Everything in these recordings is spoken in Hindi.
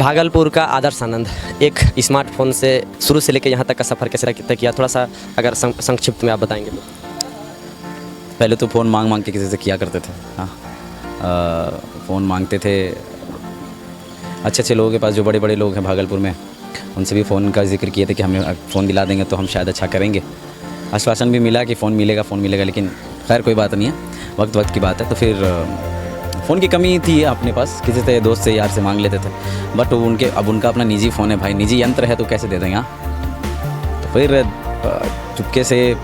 भागलपुर का आदर्श आनंद एक स्मार्टफोन से शुरू से लेकर यहाँ तक का सफ़र कैसे तय किया, थोड़ा सा अगर संक्षिप्त में आप बताएंगे तो। पहले तो फ़ोन मांग मांग के किसी से किया करते थे। हाँ, फ़ोन मांगते थे अच्छे अच्छे लोगों के पास, जो बड़े बड़े लोग हैं भागलपुर में, उनसे भी फ़ोन का जिक्र किए थे कि हमें फ़ोन दिला देंगे तो हम शायद अच्छा करेंगे। आश्वासन भी मिला कि फ़ोन मिलेगा, लेकिन खैर कोई बात नहीं है, वक्त की बात है। तो फिर फ़ोन की कमी थी अपने पास, किसी से दोस्त से यार से मांग लेते थे, बट अब उनका अपना निजी फ़ोन है भाई, निजी यंत्र है तो कैसे दे देंगे। तो फिर चुपके से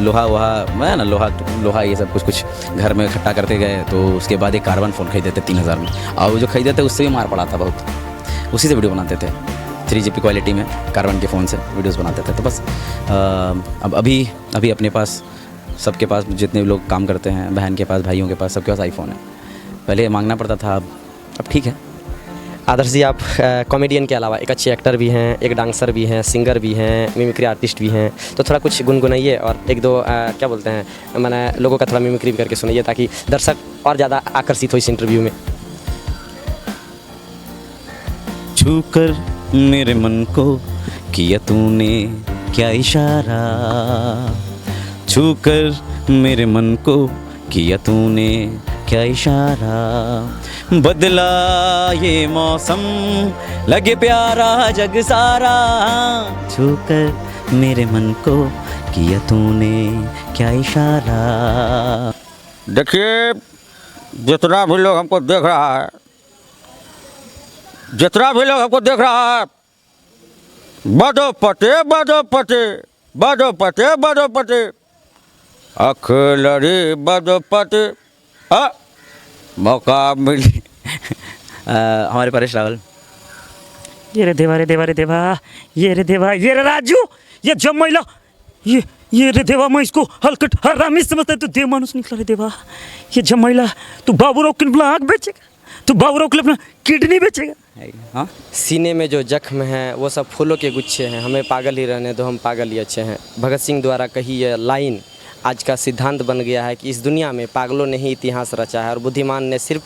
लोहा ये सब कुछ घर में इकट्ठा करते गए। तो उसके बाद एक कार्बन फ़ोन खरीदे थे 3000 में, और वो जो खरीदे थे उससे भी मार पड़ा था बहुत। उसी से वीडियो बनाते थे 3GP क्वालिटी में, कार्बन के फ़ोन से वीडियोस बनाते थे। तो बस अब अभी अपने पास, सबके पास, जितने लोग काम करते हैं, बहन के पास, भाइयों के पास, सबके पास आईफोन है। पहले मांगना पड़ता था, अब ठीक है। आदर्श जी, आप कॉमेडियन के अलावा एक अच्छे एक्टर भी हैं, एक डांसर भी हैं, सिंगर भी हैं, मिमिक्री आर्टिस्ट भी हैं, तो थोड़ा कुछ गुनगुनाइए और एक दो क्या बोलते हैं, मैंने लोगों का थोड़ा मिमिक्री भी करके सुनाइए ताकि दर्शक और ज़्यादा आकर्षित हो इस इंटरव्यू में। छूकर मेरे मन को किया तूने क्या इशारा, छूकर मेरे मन को किया तूने क्या इशारा, बदला ये मौसम लगे प्यारा जग सारा, छूकर मेरे मन को किया तूने क्या इशारा। देखिए, जितना भी लोग हमको देख रहा है, बदो पटे अखलरी बदो पटे मौका मिली। हमारे परेश रावल, ये रे देवा, ये रे देवा, ये रे राजू, ये जमैला, ये रे देवा, मैं इसको हलकट हरामी समझता, तो देव मानुस निकला रे देवा। ये जमैला, तू बाबूराव के लिए आँख बेचेगा, तू बाबूराव के लिए अपना किडनी बेचेगा। हाँ, सीने में जो जख्म है वो सब फूलों के गुच्छे हैं, हमें पागल ही रहने दो, हम पागल ही अच्छे हैं। भगत सिंह द्वारा कही यह लाइन आज का सिद्धांत बन गया है कि इस दुनिया में पागलों ने ही इतिहास रचा है और बुद्धिमान ने सिर्फ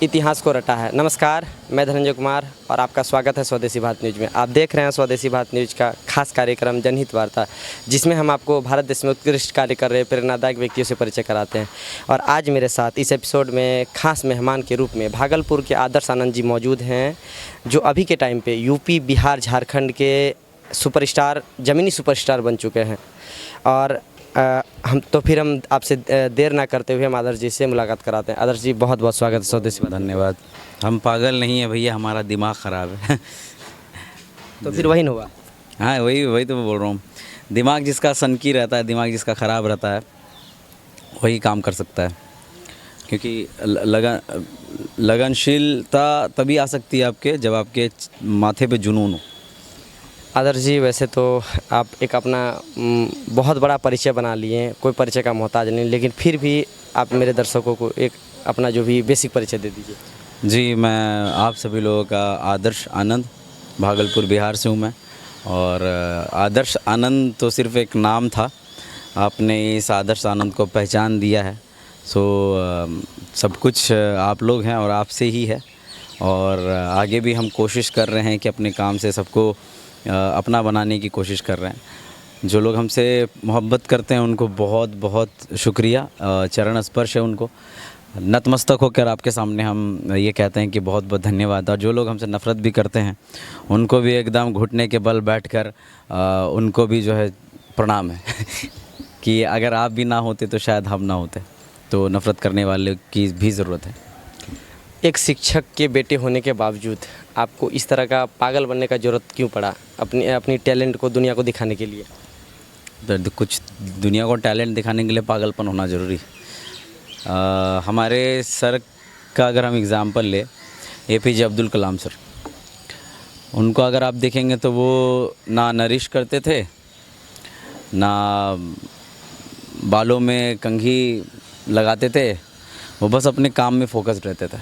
इतिहास को रटा है। नमस्कार, मैं धनंजय कुमार और आपका स्वागत है स्वदेशी भारत न्यूज़ में। आप देख रहे हैं स्वदेशी भारत न्यूज़ का खास कार्यक्रम जनहित वार्ता, जिसमें हम आपको भारत देश में उत्कृष्ट कार्य कर रहे प्रेरणादायक व्यक्तियों से परिचय कराते हैं। और आज मेरे साथ इस एपिसोड में खास मेहमान के रूप में भागलपुर के आदर्श आनंद जी मौजूद हैं, जो अभी के टाइम पर यूपी, बिहार, झारखंड के सुपरस्टार, ज़मीनी सुपरस्टार बन चुके हैं। और हम आपसे देर ना करते हुए हम आदर्श जी से मुलाकात कराते हैं। आदर्श जी, बहुत बहुत स्वागत है स्वदेशी में। धन्यवाद। हम पागल नहीं है भैया, हमारा दिमाग ख़राब है। तो फिर वही न हुआ। हाँ, वही तो मैं बोल रहा हूँ। दिमाग जिसका सनकी रहता है, दिमाग जिसका ख़राब रहता है, वही काम कर सकता है। क्योंकि लगनशीलता तभी आ सकती है आपके, जब आपके माथे पे जुनून हो। आदर्श जी, वैसे तो आप एक अपना बहुत बड़ा परिचय बना लिए हैं, कोई परिचय का मोहताज नहीं, लेकिन फिर भी आप मेरे दर्शकों को एक अपना जो भी बेसिक परिचय दे दीजिए। जी, मैं आप सभी लोगों का आदर्श आनंद, भागलपुर बिहार से हूँ मैं। और आदर्श आनंद तो सिर्फ़ एक नाम था, आपने इस आदर्श आनंद को पहचान दिया है। सो सब कुछ आप लोग हैं और आपसे ही है। और आगे भी हम कोशिश कर रहे हैं कि अपने काम से सबको अपना बनाने की कोशिश कर रहे हैं। जो लोग हमसे मोहब्बत करते हैं उनको बहुत बहुत शुक्रिया, चरण स्पर्श है उनको। नतमस्तक होकर आपके सामने हम ये कहते हैं कि बहुत बहुत धन्यवाद। और जो लोग हमसे नफ़रत भी करते हैं उनको भी एकदम घुटने के बल बैठकर उनको भी जो है प्रणाम है कि अगर आप भी ना होते तो शायद हम ना होते। तो नफ़रत करने वाले की भी ज़रूरत है। एक शिक्षक के बेटे होने के बावजूद आपको इस तरह का पागल बनने का ज़रूरत क्यों पड़ा, अपनी टैलेंट को दुनिया को दिखाने के लिए? तो कुछ दुनिया को टैलेंट दिखाने के लिए पागलपन होना ज़रूरी है। हमारे सर का अगर हम एग्ज़ाम्पल ले, APJ अब्दुल कलाम सर, उनको अगर आप देखेंगे तो वो ना नरिश करते थे, ना बालों में कंघी लगाते थे, वो बस अपने काम में फोकस्ड रहते थे।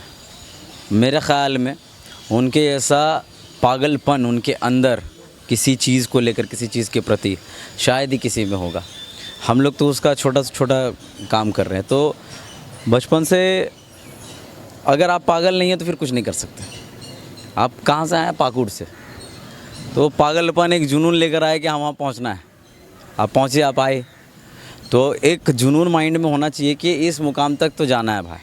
मेरे ख़्याल में उनके ऐसा पागलपन उनके अंदर किसी चीज़ को लेकर, किसी चीज़ के प्रति शायद ही किसी में होगा। हम लोग तो उसका छोटा से छोटा काम कर रहे हैं। तो बचपन से अगर आप पागल नहीं हैं तो फिर कुछ नहीं कर सकते। आप कहाँ से आए? पाकुड़ से। तो पागलपन एक जुनून लेकर आए कि हाँ वहाँ पहुँचना है। आप पहुँचे, आप आए, तो एक जुनून माइंड में होना चाहिए कि इस मुकाम तक तो जाना है भाई।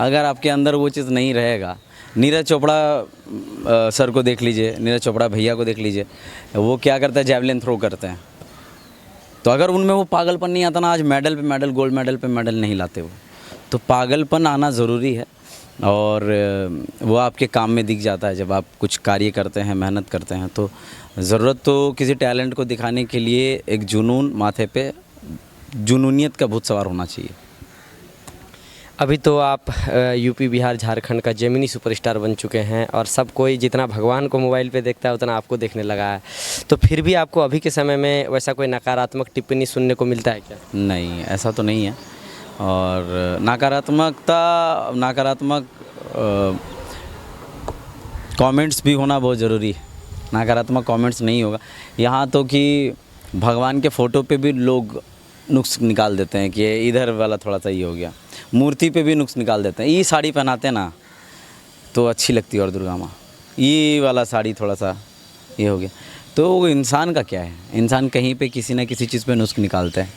अगर आपके अंदर वो चीज़ नहीं रहेगा, नीरज चोपड़ा सर को देख लीजिए, नीरज चोपड़ा भैया को देख लीजिए, वो क्या करते हैं? जैवलिन थ्रो करते हैं। तो अगर उनमें वो पागलपन नहीं आता ना, आज मेडल पे मेडल, गोल्ड मेडल पे मेडल नहीं लाते वो। तो पागलपन आना ज़रूरी है, और वो आपके काम में दिख जाता है। जब आप कुछ कार्य करते हैं, मेहनत करते हैं, तो ज़रूरत तो किसी टैलेंट को दिखाने के लिए एक जुनून, माथे पे जुनूनियत का भूत सवार होना चाहिए। अभी तो आप यूपी, बिहार, झारखंड का जेमिनी सुपरस्टार बन चुके हैं, और सब कोई जितना भगवान को मोबाइल पे देखता है उतना आपको देखने लगा है। तो फिर भी आपको अभी के समय में वैसा कोई नकारात्मक टिप्पणी सुनने को मिलता है क्या? नहीं, ऐसा तो नहीं है। और नकारात्मक कमेंट्स भी होना बहुत ज़रूरी है। नकारात्मक कमेंट्स नहीं होगा यहाँ तो कि भगवान के फ़ोटो पे भी लोग नुक्स निकाल देते हैं कि इधर वाला थोड़ा सा ये हो गया। मूर्ति पे भी नुक्स निकाल देते हैं। ये साड़ी पहनाते हैं ना तो अच्छी लगती है, और दुर्गा माँ ये वाला साड़ी थोड़ा सा ये हो गया। तो वो इंसान का क्या है? इंसान कहीं पे किसी न किसी चीज़ पे नुस्ख निकालते हैं।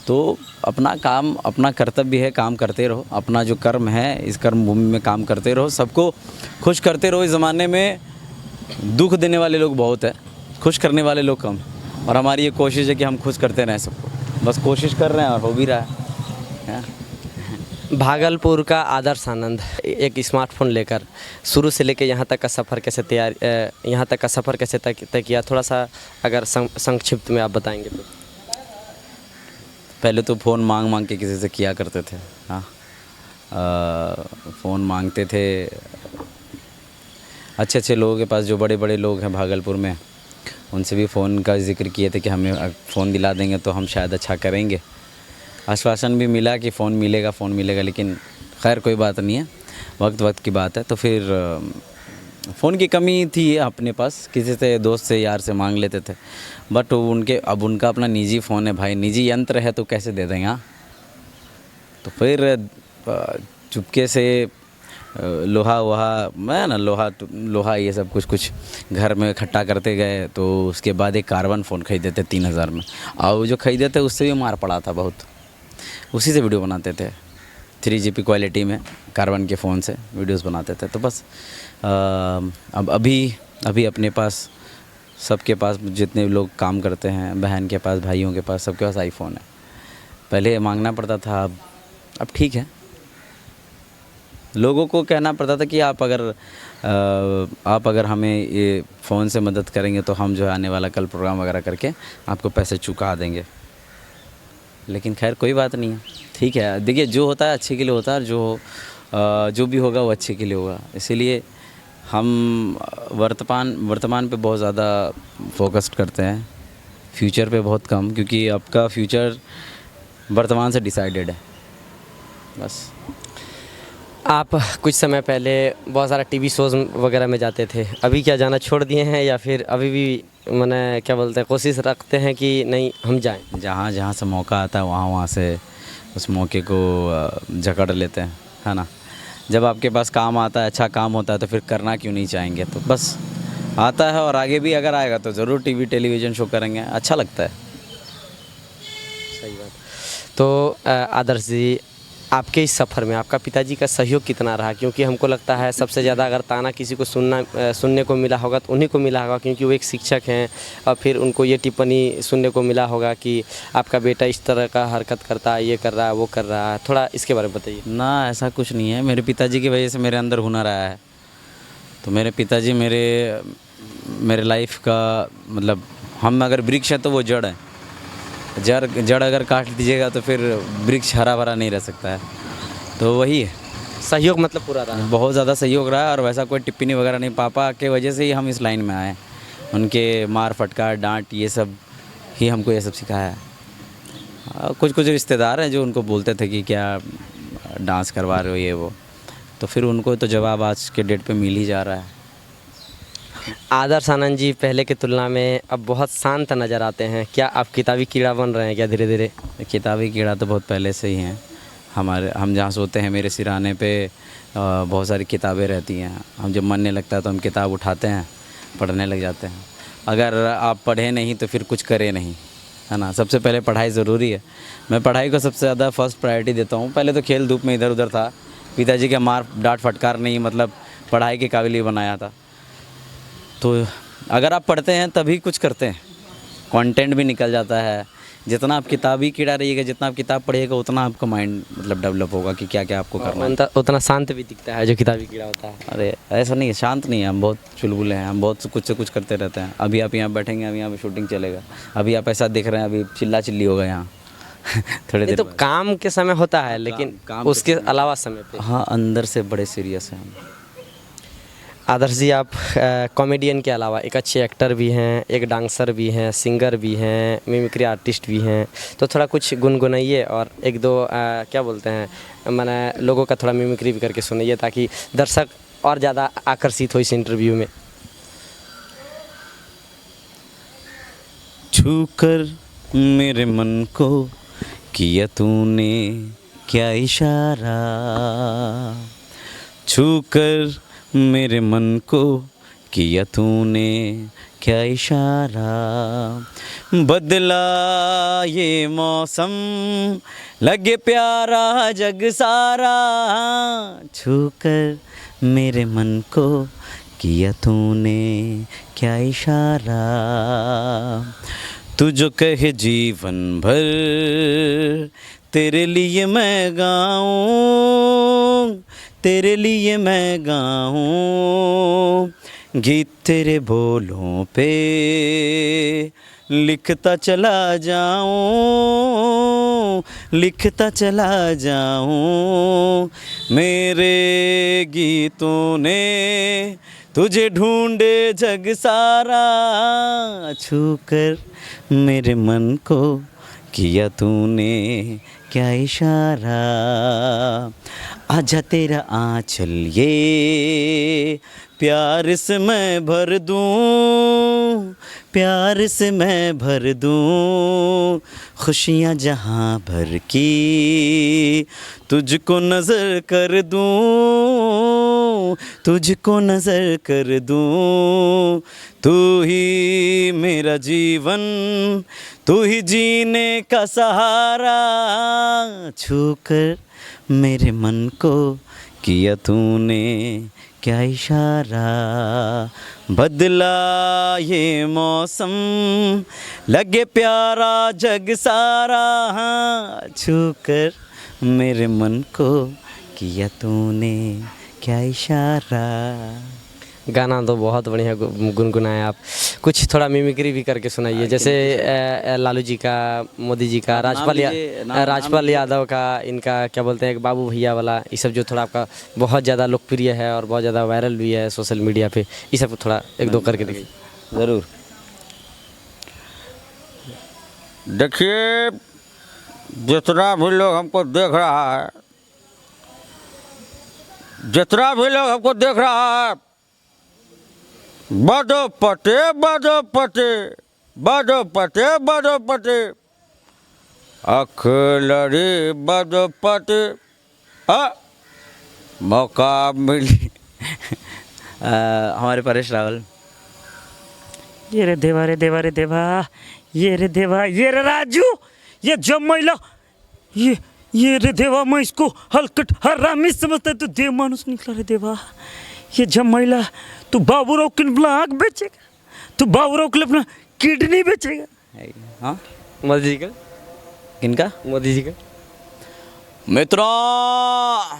तो अपना काम, अपना कर्तव्य है, काम करते रहो। अपना जो कर्म है, इस कर्म भूमि में काम करते रहो, सबको खुश करते रहो। इस ज़माने में दुख देने वाले लोग बहुत है, खुश करने वाले लोग कम। और हमारी ये कोशिश है कि हम खुश करते रहें सबको। बस कोशिश कर रहे हैं और हो भी रहा है। भागलपुर का आदर्श आनंद एक स्मार्टफोन लेकर शुरू से लेकर यहाँ तक का सफ़र कैसे तय किया? थोड़ा सा अगर संक्षिप्त में आप बताएंगे तो। पहले तो फ़ोन मांग के किसी से किया करते थे। हाँ, फ़ोन मांगते थे अच्छे लोगों के पास, जो बड़े बड़े लोग हैं भागलपुर में, उनसे भी फ़ोन का जिक्र किए थे कि हमें फ़ोन दिला देंगे तो हम शायद अच्छा करेंगे। आश्वासन भी मिला कि फ़ोन मिलेगा, लेकिन खैर कोई बात नहीं है, वक्त की बात है। तो फिर फ़ोन की कमी थी अपने पास, किसी से, दोस्त से, यार से मांग लेते थे। बट अब उनका अपना निजी फ़ोन है भाई, निजी यंत्र है, तो कैसे दे देंगे? हाँ, तो फिर चुपके से लोहा ये सब कुछ घर में इकट्ठा करते गए। तो उसके बाद एक कार्बन फ़ोन खरीदे थे 3000 में, और जो खरीदे थे उससे भी मार पड़ा था बहुत। उसी से वीडियो बनाते थे, 3GP क्वालिटी में कार्बन के फ़ोन से वीडियोस बनाते थे। तो बस अब अभी अपने पास, सबके पास, जितने लोग काम करते हैं, बहन के पास, भाइयों के पास, सबके पास आईफोन है। पहले मांगना पड़ता था, अब ठीक है। लोगों को कहना पड़ता था कि आप अगर हमें ये फ़ोन से मदद करेंगे तो हम जो है आने वाला कल प्रोग्राम वगैरह करके आपको पैसे चुका देंगे। लेकिन खैर कोई बात नहीं है, ठीक है। देखिए, जो होता है अच्छे के लिए होता है, और जो भी होगा वो अच्छे के लिए होगा। इसीलिए हम वर्तमान पे बहुत ज़्यादा फोकस्ड करते हैं, फ्यूचर पे बहुत कम, क्योंकि आपका फ्यूचर वर्तमान से डिसाइडेड है। बस। आप कुछ समय पहले बहुत सारा टीवी शोज़ वगैरह में जाते थे, अभी क्या जाना छोड़ दिए हैं, या फिर अभी भी मैंने क्या बोलते हैं, कोशिश रखते हैं कि नहीं हम जाएं? जहाँ से मौका आता है वहाँ से उस मौके को जकड़ लेते हैं, है ना। जब आपके पास काम आता है, अच्छा काम होता है, तो फिर करना क्यों नहीं चाहेंगे? तो बस आता है, और आगे भी अगर आएगा तो ज़रूर टेलीविज़न शो करेंगे, अच्छा लगता है। सही बात। तो आदर्श जी, आपके इस सफ़र में आपका पिताजी का सहयोग कितना रहा? क्योंकि हमको लगता है सबसे ज़्यादा अगर ताना किसी को सुनने को मिला होगा तो उन्हीं को मिला होगा, क्योंकि वो एक शिक्षक हैं, और फिर उनको ये टिप्पणी सुनने को मिला होगा कि आपका बेटा इस तरह का हरकत करता है, ये कर रहा है, वो कर रहा है। थोड़ा इसके बारे में बताइए ना। ऐसा कुछ नहीं है, मेरे पिताजी की वजह से मेरे अंदर हुनर आया है। तो मेरे पिताजी मेरे लाइफ का मतलब, हम अगर वृक्ष है तो वो जड़ है। जड़ अगर काट दीजिएगा तो फिर वृक्ष हरा भरा नहीं रह सकता है। तो वही है, सहयोग मतलब पूरा रहा, बहुत ज़्यादा सहयोग रहा है। और वैसा कोई टिप्पणी वगैरह नहीं, पापा के वजह से ही हम इस लाइन में आए। उनके मार फटकार, डांट, ये सब ही हमको ये सब सिखाया है। कुछ रिश्तेदार हैं जो उनको बोलते थे कि क्या डांस करवा रहे हो, ये वो, तो फिर उनको तो जवाब आज के डेट पे मिल ही जा रहा है। आदर्श आनंद जी पहले की तुलना में अब बहुत शांत नज़र आते हैं। क्या आप किताबी कीड़ा बन रहे हैं क्या धीरे धीरे? किताबी कीड़ा तो बहुत पहले से ही हैं। हम जहाँ सोते हैं मेरे सिरहाने पे बहुत सारी किताबें रहती हैं। हम जब मन नहीं लगता है तो हम किताब उठाते हैं, पढ़ने लग जाते हैं। अगर आप पढ़े नहीं तो फिर कुछ करें नहीं, है ना। सबसे पहले पढ़ाई ज़रूरी है। मैं पढ़ाई को सबसे ज़्यादा फर्स्ट प्रायोरिटी देता हूँ। पहले तो खेल धूप में इधर उधर था, पिताजी के मार डांट फटकार नहीं मतलब पढ़ाई के काबिल ही बनाया था। तो अगर आप पढ़ते हैं तभी कुछ करते हैं, कंटेंट भी निकल जाता है। जितना आप किताबी कीड़ा रहिएगा, जितना आप किताब पढ़िएगा उतना आपका माइंड मतलब डेवलप होगा कि क्या क्या आपको करना है। उतना शांत भी दिखता है जो किताबी कीड़ा होता है। अरे ऐसा नहीं है, शांत नहीं है, हम बहुत चुलबुले हैं, हम बहुत कुछ से कुछ करते रहते हैं। अभी आप यहाँ बैठेंगे, अभी यहाँ पे शूटिंग चलेगा, अभी आप ऐसा देख रहे हैं, अभी चिल्ला चिल्ली होगा यहाँ थोड़े ये देर तो बाद। काम के समय होता है, लेकिन काम के उसके अलावा समय पे। हाँ, अंदर से बड़े सीरियस हैं हम। आदर्श जी, आप कॉमेडियन के अलावा एक अच्छे एक्टर भी हैं, एक डांसर भी हैं, सिंगर भी हैं, मिमिक्री आर्टिस्ट भी हैं। तो थोड़ा कुछ गुनगुनाइए और एक दो क्या बोलते हैं मैंने लोगों का थोड़ा मिमिक्री भी करके सुनाइए ताकि दर्शक और ज़्यादा आकर्षित हो इस इंटरव्यू में। छूकर मेरे मन को किया तूने क्या इशारा, छूकर मेरे मन को किया तूने क्या इशारा, बदला ये मौसम लगे प्यारा जग सारा, छूकर मेरे मन को किया तूने क्या इशारा, तू जो कहे जीवन भर तेरे लिए मैं गाऊं, तेरे लिए मैं गाऊं, गीत तेरे बोलों पे लिखता चला जाऊं, लिखता चला जाऊं, मेरे गीतों ने तुझे ढूंढे जग सारा, छूकर मेरे मन को किया तूने क्या इशारा, आजा तेरा आंचल ये प्यार से मैं भर दूं, प्यार से मैं भर दूं, खुशियाँ जहाँ भर की तुझको नज़र कर दूं, तुझको नज़र कर दूं, तू ही मेरा जीवन, तू ही जीने का सहारा, छूकर मेरे मन को किया तूने क्या इशारा, बदला ये मौसम लगे प्यारा जग सारा, छूकर मेरे मन को किया तूने क्या इशारा। गाना तो बहुत बढ़िया गुनगुनाया आप। कुछ थोड़ा मिमिक्री भी करके सुनाइए, जैसे लालू जी का, मोदी जी का, राजपाल यादव का, इनका क्या बोलते हैं बाबू भैया वाला, ये सब जो थोड़ा आपका बहुत ज़्यादा लोकप्रिय है और बहुत ज़्यादा वायरल भी है सोशल मीडिया पे, ये सब थोड़ा एक दो करके देखिए। ज़रूर। देखिए, जितना भी लोग हमको देख रहा है, जितना भी लोग हमको देख रहा है, बड़ो पटे बड़ो पटे, बड़ो पटे बड़ो पटे, अखलड़ी बड़ो पटे, मौका मिली हमारे परेश रावल। ये रे देवा रे देवा रे देवा, ये रे देवा, ये रे राजू, ये जमैला, ये रे देवा, मैं इसको हलकट हरामी समझता है, तू देव मानुस निकला रे देवा। ये जमैला, तू बाबूराव के अपना आँख बेचेगा, तू बाबूराव के अपना किडनी बेचेगा। हाँ, मोदी जी का, किनका? मोदी जी का। मित्रों,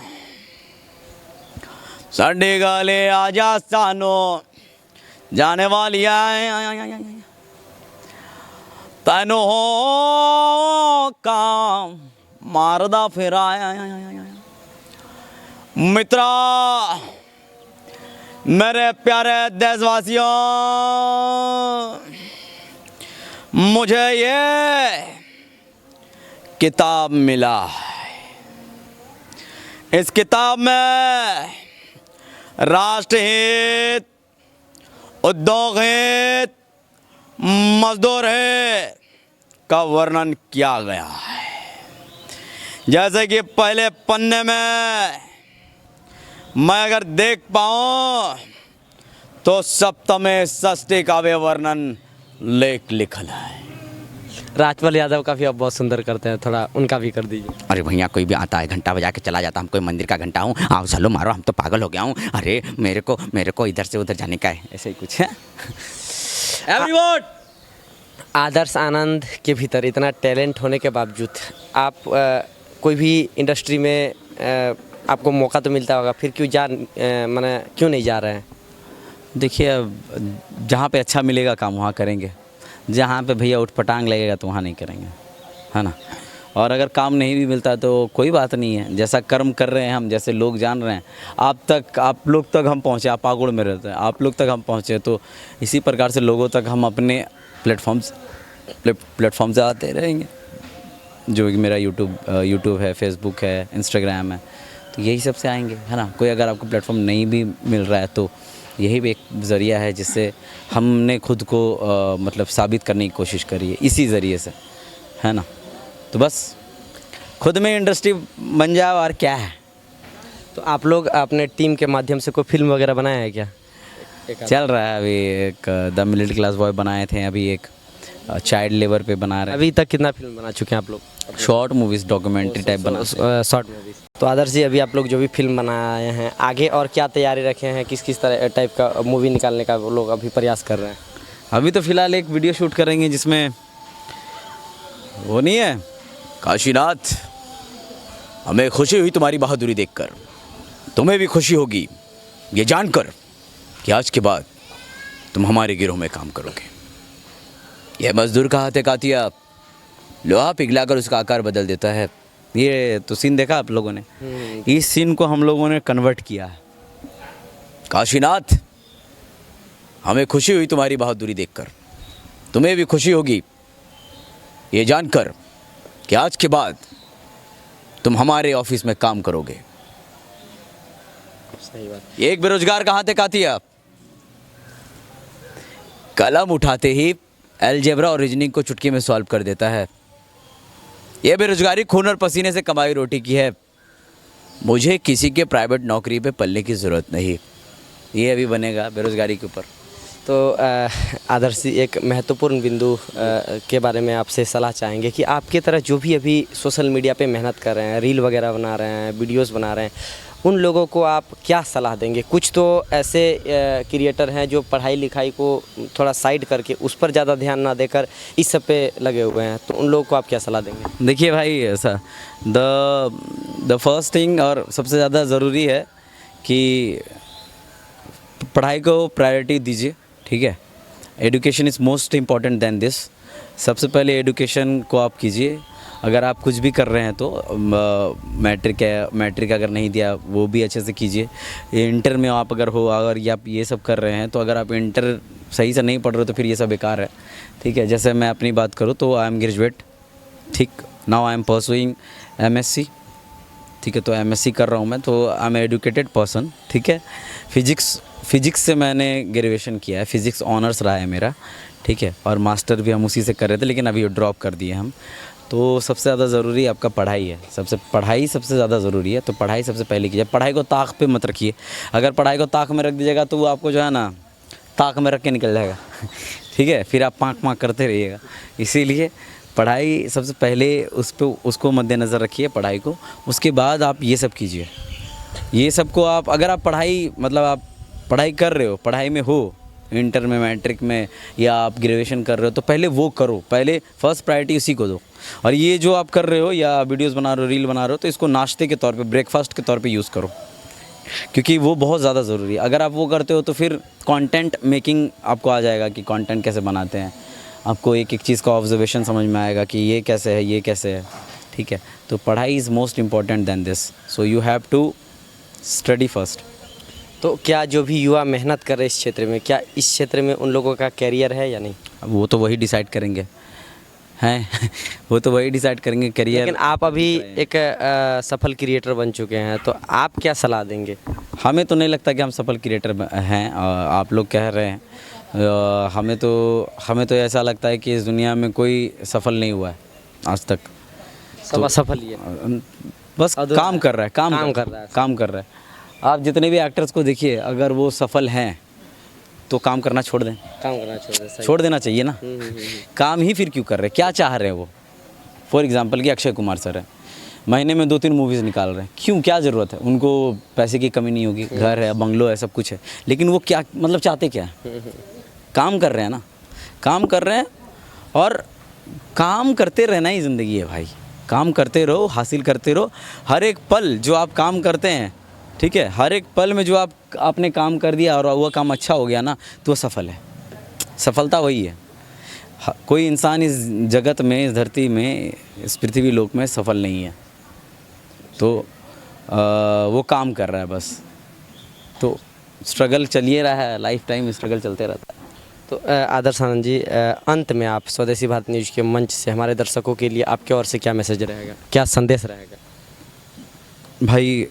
साढ़े गाले आजा सानो जाने वाली आए तैनो हो काम मारदा फिर आया मित्रा, मेरे प्यारे देशवासियों, मुझे ये किताब मिला है। इस किताब में राष्ट्र हित, उद्योग हित, मजदूर हित का वर्णन किया गया है। जैसे कि पहले पन्ने में मैं अगर देख पाऊँ तो सप्तमे षष्ठी काव्य वर्णन लेख लिखल है। राजपाल यादव का भी आप बहुत सुंदर करते हैं, थोड़ा उनका भी कर दीजिए। अरे भैया कोई भी आता है घंटा बजा के चला जाता, हम कोई मंदिर का घंटा हूँ, आओ चलो मारो, हम तो पागल हो गया हूँ, अरे मेरे को इधर से उधर जाने का है, ऐसे ही कुछ है। एवरीवन, आदर्श आनंद के भीतर इतना टैलेंट होने के बावजूद आप कोई भी इंडस्ट्री में आपको मौका तो मिलता होगा, फिर क्यों माने क्यों नहीं जा रहे हैं? देखिए, अब जहाँ पे अच्छा मिलेगा काम वहाँ करेंगे, जहाँ पे भैया उठपटांग लगेगा तो वहाँ नहीं करेंगे, है ना। और अगर काम नहीं भी मिलता तो कोई बात नहीं है, जैसा कर्म कर रहे हैं हम, जैसे लोग जान रहे हैं, आप लोग तक हम पहुँचे, आप पागुड़ में रहते हैं, आप लोग तक हम पहुँचे, तो इसी प्रकार से लोगों तक हम अपने प्लेटफॉर्म से आते रहेंगे। जो कि मेरा यूट्यूब है, फेसबुक है, इंस्टाग्राम है, तो यही सब से आएंगे, है ना। कोई अगर आपको प्लेटफॉर्म नहीं भी मिल रहा है तो यही भी एक ज़रिया है जिससे हमने खुद को मतलब साबित करने की कोशिश करी है, इसी ज़रिए से, है ना। तो बस खुद में इंडस्ट्री बन जाओ और क्या है। तो आप लोग अपने टीम के माध्यम से कोई फिल्म वगैरह बनाया है क्या? चल रहा है, अभी एक द मिडिल क्लास बॉय बनाए थे, अभी एक चाइल्ड लेबर पे बना रहे हैं। अभी तक कितना फिल्म बना चुके हैं आप लोग? शॉर्ट मूवीज़, डॉक्यूमेंट्री टाइप बना शॉर्ट मूवीज। तो आदर्श जी, अभी आप लोग जो भी फिल्म बनाए हैं, आगे और क्या तैयारी रखे हैं? किस किस तरह टाइप का मूवी निकालने का वो लोग अभी प्रयास कर रहे हैं? अभी तो फिलहाल एक वीडियो शूट करेंगे जिसमें वो नहीं है, काशीनाथ, हमें खुशी हुई तुम्हारी बहादुरी देखकर, तुम्हें भी खुशी होगी ये जानकर कि आज के बाद तुम हमारे गिरोह में काम करोगे। यह मजदूर का हाथ है कातिया, लोहा पिघलाकर उसका आकार बदल देता है। ये तो सीन देखा आप लोगों ने, इस सीन को हम लोगों ने कन्वर्ट किया है। काशीनाथ, हमें खुशी हुई तुम्हारी बहादुरी देखकर, तुम्हें भी खुशी होगी ये जानकर कि आज के बाद तुम हमारे ऑफिस में काम करोगे। सही बात। एक बेरोजगार का हाथ है कातिया, कलम उठाते ही अलजेब्रा और रीजनिंग को चुटकी में सॉल्व कर देता है। यह बेरोजगारी खून और पसीने से कमाई रोटी की है। मुझे किसी के प्राइवेट नौकरी पे पलने की ज़रूरत नहीं। ये अभी बनेगा बेरोजगारी के ऊपर। तो आदर्श जी, एक महत्वपूर्ण बिंदु के बारे में आपसे सलाह चाहेंगे कि आपके तरह जो भी अभी सोशल मीडिया पे मेहनत कर रहे हैं, रील वगैरह बना रहे हैं, वीडियोस बना रहे हैं, उन लोगों को आप क्या सलाह देंगे? कुछ तो ऐसे क्रिएटर हैं जो पढ़ाई लिखाई को थोड़ा साइड करके उस पर ज़्यादा ध्यान ना देकर इस सब पे लगे हुए हैं, तो उन लोगों को आप क्या सलाह देंगे? देखिए भाई, ऐसा द फर्स्ट थिंग और सबसे ज़्यादा ज़रूरी है कि पढ़ाई को प्रायोरिटी दीजिए, ठीक है। Education is most important than this. सबसे पहले एजुकेशन को आप कीजिए। अगर आप कुछ भी कर रहे हैं तो मैट्रिक अगर नहीं दिया वो भी अच्छे से कीजिए। इंटर में आप अगर आप ये सब कर रहे हैं तो अगर आप इंटर सही से नहीं पढ़ रहे हो तो फिर ये सब बेकार है, ठीक है। जैसे मैं अपनी बात करूँ तो आई एम ग्रेजुएट, ठीक, now I am pursuing MSc, ठीक है। तो MSc कर रहा हूँ मैं, तो आई एम एजुकेटेड पर्सन, ठीक है। फिजिक्स से मैंने ग्रेजुएशन किया है, फिजिक्स ऑनर्स रहा है मेरा, ठीक है। और मास्टर भी हम उसी से कर रहे थे, लेकिन अभी ड्रॉप कर दिए हम। तो सबसे ज़्यादा ज़रूरी आपका पढ़ाई है, पढ़ाई सबसे ज़्यादा ज़रूरी है। तो पढ़ाई सबसे पहले कीजिए। पढ़ाई को ताक पे मत रखिए। अगर पढ़ाई को ताक में रख दीजिएगा तो वो आपको जो है ना ताक में रख के निकल जाएगा, ठीक है। फिर आप पाँक करते रहिएगा। इसीलिए पढ़ाई सबसे पहले उसको मद्देनज़र रखिए, पढ़ाई को। उसके बाद आप ये सब कीजिए। ये सब को आप अगर आप पढ़ाई कर रहे हो, पढ़ाई में हो, इंटर में, मैट्रिक में, या आप ग्रेजुएशन कर रहे हो, तो पहले वो करो। पहले फर्स्ट प्रायोरिटी उसी को दो। और ये जो आप कर रहे हो या वीडियोस बना रहे हो, रील बना रहे हो, तो इसको नाश्ते के तौर पे, ब्रेकफास्ट के तौर पे यूज़ करो, क्योंकि वो बहुत ज़्यादा ज़रूरी है। अगर आप वो करते हो तो फिर कंटेंट मेकिंग आपको आ जाएगा कि कंटेंट कैसे बनाते हैं। आपको एक एक चीज़ का ऑब्जर्वेशन समझ में आएगा कि ये कैसे है, ये कैसे है, ठीक है। तो पढ़ाई is most important than this, so you have to study first. तो क्या जो भी युवा मेहनत कर रहे हैं इस क्षेत्र में, क्या इस क्षेत्र में उन लोगों का कैरियर है या नहीं? वो तो वही डिसाइड करेंगे, हैं वो तो वही डिसाइड करेंगे करियर। लेकिन आप अभी एक सफल क्रिएटर बन चुके हैं, तो आप क्या सलाह देंगे? हमें तो नहीं लगता कि हम सफल क्रिएटर हैं। आप लोग कह रहे हैं, हमें तो ऐसा लगता है कि इस दुनिया में कोई सफल नहीं हुआ है आज तक। सब असफल ही है। बस काम कर रहा है, काम कर रहा है। काम कर रहा है। आप जितने भी एक्टर्स को देखिए, अगर वो सफल हैं तो काम करना छोड़ दें, काम करना छोड़ दे, सही। छोड़ देना चाहिए ना। काम ही फिर क्यों कर रहे हैं, क्या चाह रहे हैं वो? फॉर एग्जांपल कि अक्षय कुमार सर है, महीने में 2-3 मूवीज़ निकाल रहे हैं, क्यों, क्या ज़रूरत है? उनको पैसे की कमी नहीं होगी, घर है, बंगलो है, सब कुछ है, लेकिन वो क्या मतलब चाहते क्या है? काम कर रहे हैं ना, काम कर रहे हैं, और काम करते रहना ही ज़िंदगी है भाई। काम करते रहो, हासिल करते रहो। हर एक पल जो आप काम करते हैं, ठीक है, हर एक पल में जो आपने काम कर दिया और वह काम अच्छा हो गया ना, तो वो सफल है। सफलता वही है। कोई इंसान इस जगत में, इस धरती में, इस पृथ्वी लोक में सफल नहीं है, तो वो काम कर रहा है बस। तो स्ट्रगल चलिए रहा है, लाइफ टाइम स्ट्रगल चलते रहता है। तो आदर्श आनंद जी, अंत में आप स्वदेशी भारत न्यूज़ के मंच से हमारे दर्शकों के लिए आपके ओर से क्या मैसेज रहेगा, क्या संदेश रहेगा? भाई,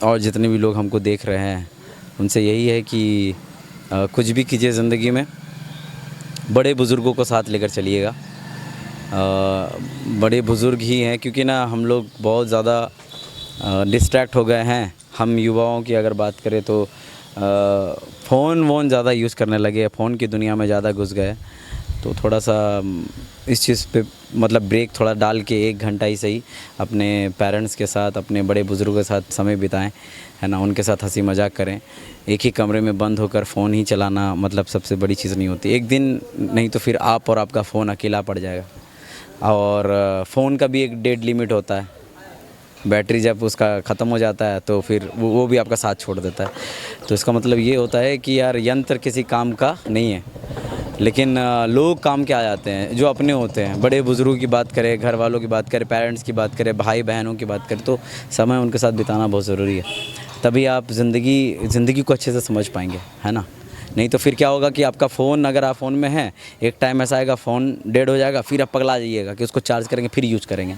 और जितने भी लोग हमको देख रहे हैं, उनसे यही है कि कुछ भी कीजिए ज़िंदगी में, बड़े बुज़ुर्गों को साथ लेकर चलिएगा। बड़े बुज़ुर्ग ही हैं, क्योंकि ना हम लोग बहुत ज़्यादा डिस्ट्रैक्ट हो गए हैं। हम युवाओं की अगर बात करें तो फ़ोन ज़्यादा यूज़ करने लगे, फ़ोन की दुनिया में ज़्यादा घुस गए। तो थोड़ा सा इस चीज़ पे मतलब ब्रेक थोड़ा डाल के 1 घंटा ही सही अपने पेरेंट्स के साथ, अपने बड़े बुज़ुर्गों के साथ समय बिताएं, है ना, उनके साथ हंसी मजाक करें। एक ही कमरे में बंद होकर फ़ोन ही चलाना मतलब सबसे बड़ी चीज़ नहीं होती। एक दिन नहीं तो फिर आप और आपका फ़ोन अकेला पड़ जाएगा। और फ़ोन का भी एक डेड लिमिट होता है, बैटरी जब उसका ख़त्म हो जाता है तो फिर वो भी आपका साथ छोड़ देता है। तो इसका मतलब ये होता है कि यार, यंत्र किसी काम का नहीं है, लेकिन लोग काम के आ जाते हैं जो अपने होते हैं। बड़े बुज़ुर्गों की बात करें, घर वालों की बात करें, पेरेंट्स की बात करें, भाई बहनों की बात करें, तो समय उनके साथ बिताना बहुत ज़रूरी है। तभी आप ज़िंदगी को अच्छे से समझ पाएंगे, है ना। नहीं तो फिर क्या होगा कि आपका फ़ोन, अगर आप फ़ोन में हैं, एक टाइम ऐसा आएगा फ़ोन डेड हो जाएगा, फिर आप पगला जाइएगा कि उसको चार्ज करेंगे, फिर यूज़ करेंगे।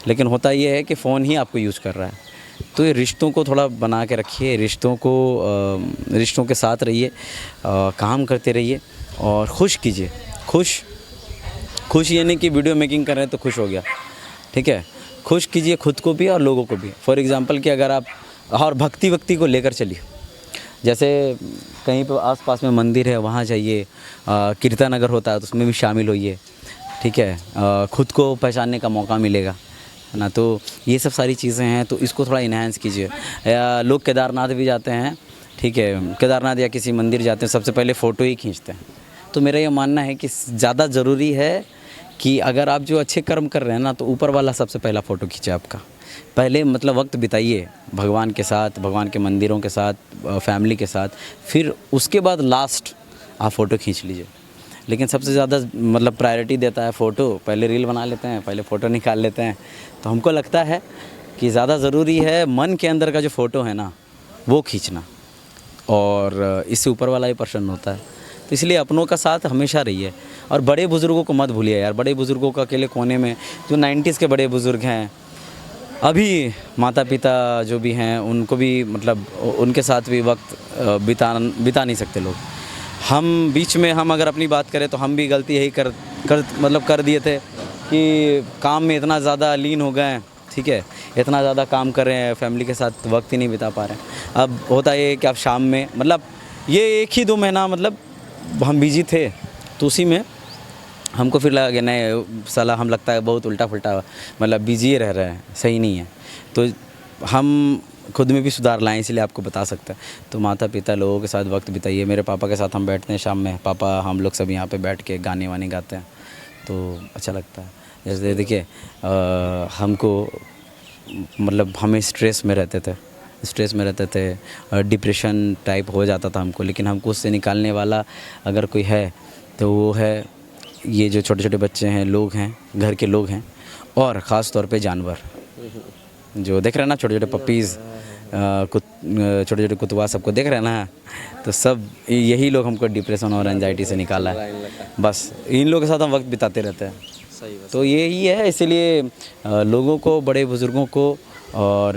लेकिन होता ये है कि फ़ोन ही आपको यूज़ कर रहा है। तो ये रिश्तों को थोड़ा बना के रखिए, रिश्तों के साथ रहिए, काम करते रहिए और खुश कीजिए। खुश ये नहीं कि वीडियो मेकिंग कर रहे हैं तो खुश हो गया, ठीक है। खुश कीजिए खुद को भी और लोगों को भी। फॉर एग्ज़ाम्पल कि अगर आप और भक्ति को लेकर चलिए, जैसे कहीं पर आसपास में मंदिर है, वहाँ जाइए, कीर्तन अगर होता है तो उसमें भी शामिल होइए, ठीक है। खुद को पहचानने का मौका मिलेगा, है ना। तो ये सब सारी चीज़ें हैं, तो इसको थोड़ा इन्हांस कीजिए। लोग केदारनाथ भी जाते हैं, ठीक है, केदारनाथ या किसी मंदिर जाते हैं, सबसे पहले फ़ोटो ही खींचते हैं। तो मेरा ये मानना है कि ज़्यादा ज़रूरी है कि अगर आप जो अच्छे कर्म कर रहे हैं ना, तो ऊपर वाला सबसे पहला फ़ोटो खींचे आपका। पहले मतलब वक्त बिताइए भगवान के साथ, भगवान के मंदिरों के साथ, फैमिली के साथ, फिर उसके बाद लास्ट आप फ़ोटो खींच लीजिए। लेकिन सबसे ज़्यादा मतलब प्रायोरिटी देता है फ़ोटो। पहले रील बना लेते हैं, पहले फ़ोटो निकाल लेते हैं। तो हमको लगता है कि ज़्यादा ज़रूरी है मन के अंदर का जो फ़ोटो है ना, वो खींचना, और इससे ऊपर वाला ही प्रसन्न होता है। तो इसलिए अपनों का साथ हमेशा रहिए, और बड़े बुज़ुर्गों को मत भूलिए यार। बड़े बुज़ुर्गों का अकेले कोने में जो 90s के बड़े बुज़ुर्ग हैं, अभी माता पिता जो भी हैं, उनको भी मतलब उनके साथ भी वक्त बिता नहीं सकते लोग। हम बीच में हम अगर अपनी बात करें तो हम भी गलती यही कर दिए थे कि काम में इतना ज़्यादा लीन हो गए हैं, ठीक है, इतना ज़्यादा काम कर रहे हैं, फैमिली के साथ वक्त ही नहीं बिता पा रहे हैं। अब होता ये कि आप शाम में मतलब ये 1 ही 2 महीना मतलब हम बिजी थे, तो उसी में हमको फिर लगा कि नहीं साला, हम लगता है बहुत उल्टा पुल्टा मतलब बिजी रह रहे हैं, सही नहीं है। तो हम खुद में भी सुधार लाएं, इसलिए आपको बता सकते हैं। तो माता पिता लोगों के साथ वक्त बिताइए। मेरे पापा के साथ हम बैठते हैं शाम में, पापा हम लोग सब यहाँ पे बैठ के गाने वाने गाते हैं, तो अच्छा लगता है। जैसे देखिए हमको मतलब हमें स्ट्रेस में रहते थे, डिप्रेशन टाइप हो जाता था हमको, लेकिन हमको उससे निकालने वाला अगर कोई है तो वो है ये जो छोटे छोटे बच्चे हैं, लोग हैं, घर के लोग हैं, और ख़ास तौर पे जानवर जो देख रहे हैं ना, छोटे छोटे पपीज़, छोटे छोटे कुतवा, सबको देख रहे हैं ना, तो सब यही लोग हमको डिप्रेशन और एंजाइटी से निकाला है। बस इन लोगों के साथ हम वक्त बिताते रहते हैं। तो यही है, इसीलिए लोगों को, बड़े बुज़ुर्गों को और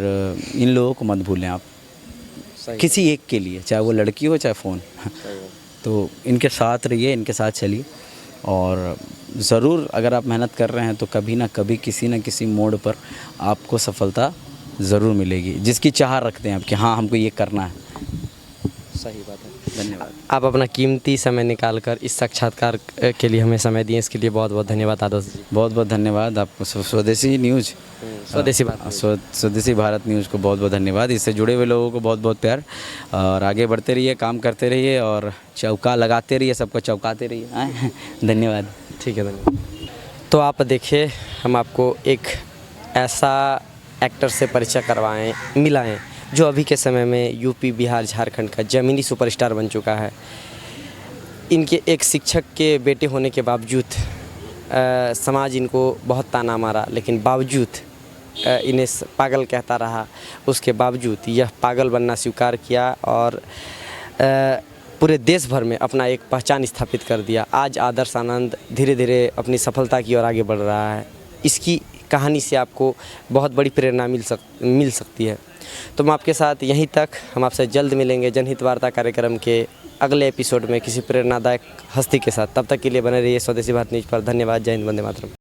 इन लोगों को मत भूलें आप, किसी एक के लिए, चाहे वो लड़की हो चाहे फ़ोन। तो इनके साथ रहिए, इनके साथ चलिए, और ज़रूर अगर आप मेहनत कर रहे हैं तो कभी ना कभी किसी न किसी मोड़ पर आपको सफलता ज़रूर मिलेगी, जिसकी चाह रखते हैं आप कि हाँ हमको ये करना है। सही बात है। धन्यवाद। आप अपना कीमती समय निकाल कर इस साक्षात्कार के लिए हमें समय दिए, इसके लिए बहुत बहुत धन्यवाद आदर्श जी। बहुत बहुत धन्यवाद आपको। स्वदेशी न्यूज़, स्वदेशी बात। स्वदेशी भारत न्यूज़ को बहुत बहुत धन्यवाद। इससे जुड़े हुए लोगों को बहुत बहुत प्यार, और आगे बढ़ते रहिए, काम करते रहिए और चौका लगाते रहिए, सबको चौंकाते रहिए। हाँ, धन्यवाद। ठीक है, धन्यवाद। तो आप देखिए, हम आपको एक ऐसा एक्टर से परिचय मिलाएं जो अभी के समय में यूपी, बिहार, झारखंड का ज़मीनी सुपरस्टार बन चुका है। इनके एक शिक्षक के बेटे होने के बावजूद समाज इनको बहुत ताना मारा, लेकिन बावजूद इन्हें पागल कहता रहा। उसके बावजूद यह पागल बनना स्वीकार किया और पूरे देश भर में अपना एक पहचान स्थापित कर दिया। आज आदर्श आनंद धीरे धीरे अपनी सफलता की ओर आगे बढ़ रहा है। इसकी कहानी से आपको बहुत बड़ी प्रेरणा मिल सकती है। तो मैं आपके साथ यहीं तक, हम आपसे जल्द मिलेंगे जनहित वार्ता कार्यक्रम के अगले एपिसोड में किसी प्रेरणादायक हस्ती के साथ। तब तक के लिए बने रहिए स्वदेशी भारत न्यूज़ पर। धन्यवाद। जय हिंद, वंदे मातरम।